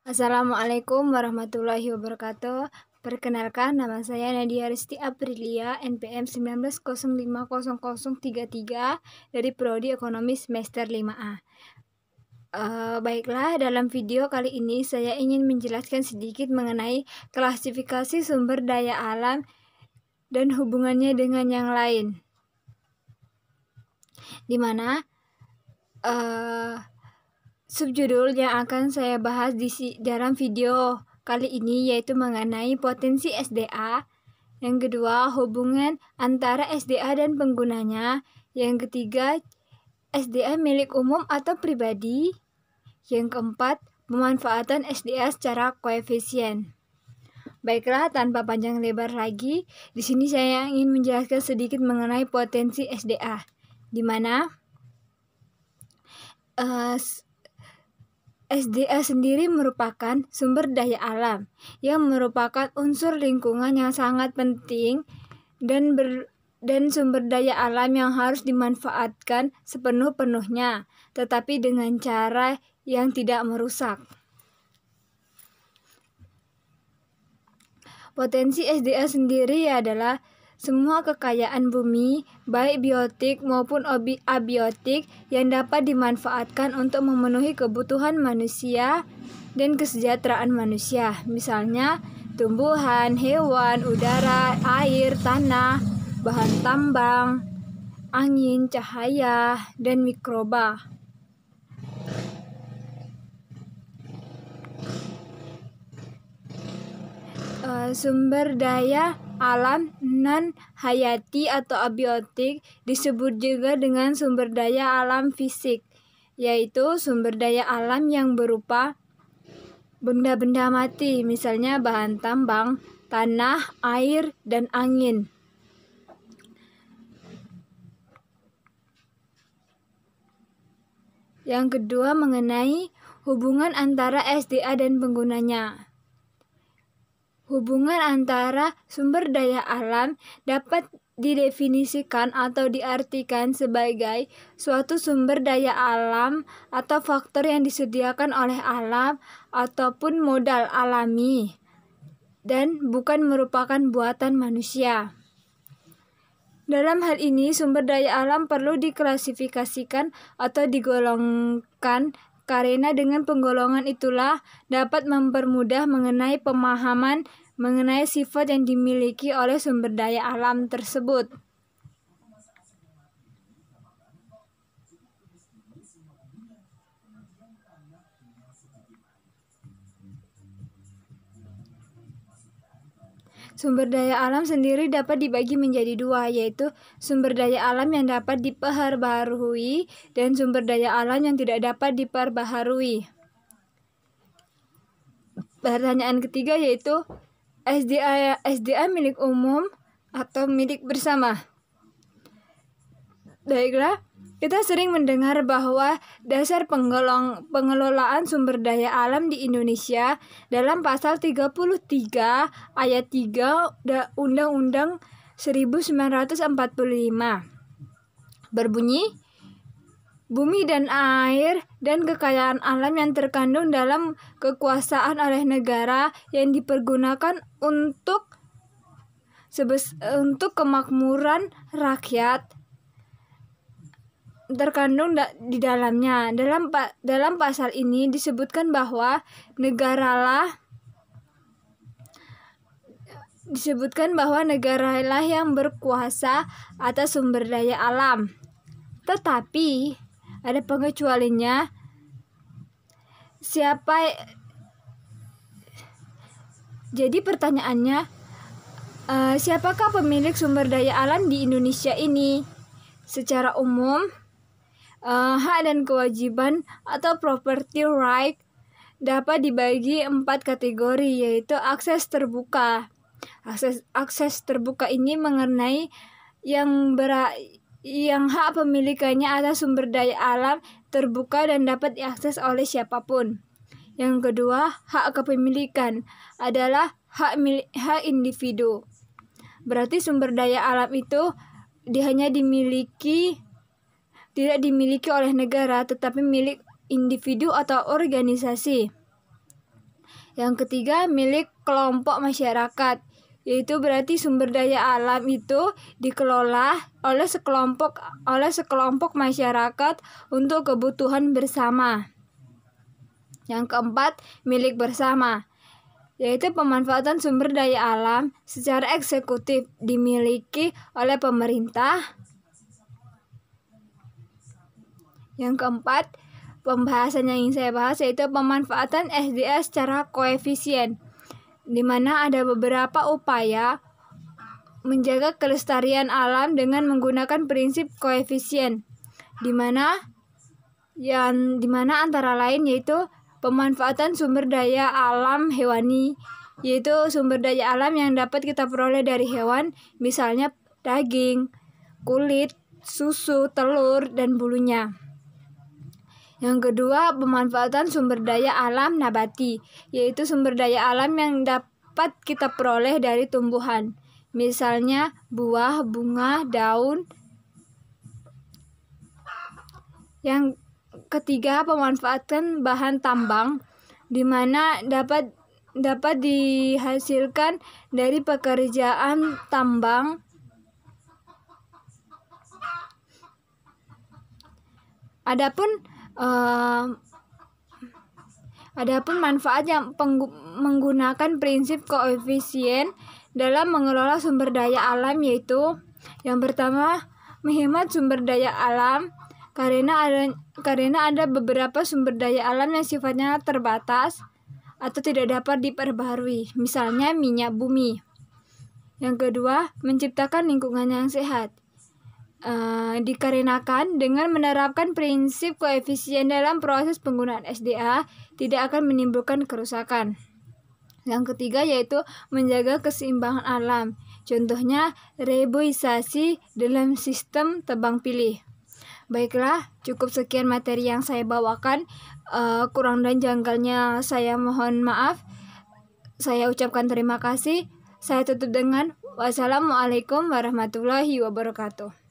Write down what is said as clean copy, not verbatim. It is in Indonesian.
Assalamualaikum warahmatullahi wabarakatuh. Perkenalkan, nama saya Nadia Risti Aprilia, NPM 19050033 dari Prodi Ekonomi semester 5A. Baiklah, dalam video kali ini saya ingin menjelaskan sedikit mengenai klasifikasi sumber daya alam dan hubungannya dengan yang lain. Di mana subjudul yang akan saya bahas dalam video kali ini yaitu mengenai potensi SDA. Yang kedua, hubungan antara SDA dan penggunanya. Yang ketiga, SDA milik umum atau pribadi. Yang keempat, pemanfaatan SDA secara koefisien. Baiklah, tanpa panjang lebar lagi, di sini saya ingin menjelaskan sedikit mengenai potensi SDA, di mana SDA sendiri merupakan sumber daya alam yang merupakan unsur lingkungan yang sangat penting dan sumber daya alam yang harus dimanfaatkan sepenuh-penuhnya, tetapi dengan cara yang tidak merusak. Potensi SDA sendiri adalah semua kekayaan bumi, baik biotik maupun abiotik, yang dapat dimanfaatkan untuk memenuhi kebutuhan manusia dan kesejahteraan manusia. Misalnya, tumbuhan, hewan, udara, air, tanah, bahan tambang, angin, cahaya, dan mikroba. Sumber daya alam non-hayati atau abiotik disebut juga dengan sumber daya alam fisik, yaitu sumber daya alam yang berupa benda-benda mati, misalnya bahan tambang, tanah, air, dan angin. Yang kedua, mengenai hubungan antara SDA dan penggunanya. Hubungan antara sumber daya alam dapat didefinisikan atau diartikan sebagai suatu sumber daya alam atau faktor yang disediakan oleh alam ataupun modal alami dan bukan merupakan buatan manusia. Dalam hal ini, sumber daya alam perlu diklasifikasikan atau digolongkan karena dengan penggolongan itulah dapat mempermudah mengenai pemahaman mengenai sifat yang dimiliki oleh sumber daya alam tersebut. Sumber daya alam sendiri dapat dibagi menjadi dua, yaitu sumber daya alam yang dapat diperbaharui dan sumber daya alam yang tidak dapat diperbaharui. Pertanyaan ketiga yaitu SDA milik umum atau milik bersama. Baiklah, kita sering mendengar bahwa dasar pengelolaan sumber daya alam di Indonesia dalam pasal 33 ayat 3 Undang-Undang 1945 berbunyi, bumi dan air dan kekayaan alam yang terkandung dalam kekuasaan oleh negara yang dipergunakan untuk kemakmuran rakyat terkandung di dalamnya. Dalam pasal ini disebutkan bahwa negaralah yang berkuasa atas sumber daya alam. Tetapi ada pengecualiannya. Jadi pertanyaannya, siapakah pemilik sumber daya alam di Indonesia ini? Secara umum, hak dan kewajiban atau property right dapat dibagi 4 kategori, yaitu akses terbuka. Akses terbuka ini mengenai yang hak pemilikannya atas sumber daya alam terbuka dan dapat diakses oleh siapapun. Yang kedua, hak kepemilikan adalah hak individu. Berarti sumber daya alam itu tidak dimiliki oleh negara, tetapi milik individu atau organisasi. Yang ketiga, milik kelompok masyarakat, yaitu berarti sumber daya alam itu dikelola oleh sekelompok masyarakat untuk kebutuhan bersama. Yang keempat, milik bersama, yaitu pemanfaatan sumber daya alam secara eksekutif dimiliki oleh pemerintah. Yang keempat, pembahasan yang ingin saya bahas yaitu pemanfaatan SDA secara koefisien, di mana ada beberapa upaya menjaga kelestarian alam dengan menggunakan prinsip koefisien, di mana antara lain yaitu pemanfaatan sumber daya alam hewani, yaitu sumber daya alam yang dapat kita peroleh dari hewan, misalnya daging, kulit, susu, telur, dan bulunya. Yang kedua, pemanfaatan sumber daya alam nabati, yaitu sumber daya alam yang dapat kita peroleh dari tumbuhan, misalnya buah, bunga, daun. Yang ketiga, pemanfaatan bahan tambang, di mana dapat dihasilkan dari pekerjaan tambang. Adapun manfaat yang menggunakan prinsip koefisien dalam mengelola sumber daya alam yaitu yang pertama, menghemat sumber daya alam karena ada beberapa sumber daya alam yang sifatnya terbatas atau tidak dapat diperbaharui, misalnya minyak bumi. Yang kedua, menciptakan lingkungan yang sehat. Dikarenakan dengan menerapkan prinsip koefisien dalam proses penggunaan SDA tidak akan menimbulkan kerusakan. Yang ketiga yaitu menjaga keseimbangan alam. Contohnya reboisasi dalam sistem tebang pilih. Baiklah, cukup sekian materi yang saya bawakan. Kurang dan janggalnya saya mohon maaf. Saya ucapkan terima kasih. Saya tutup dengan wassalamualaikum warahmatullahi wabarakatuh.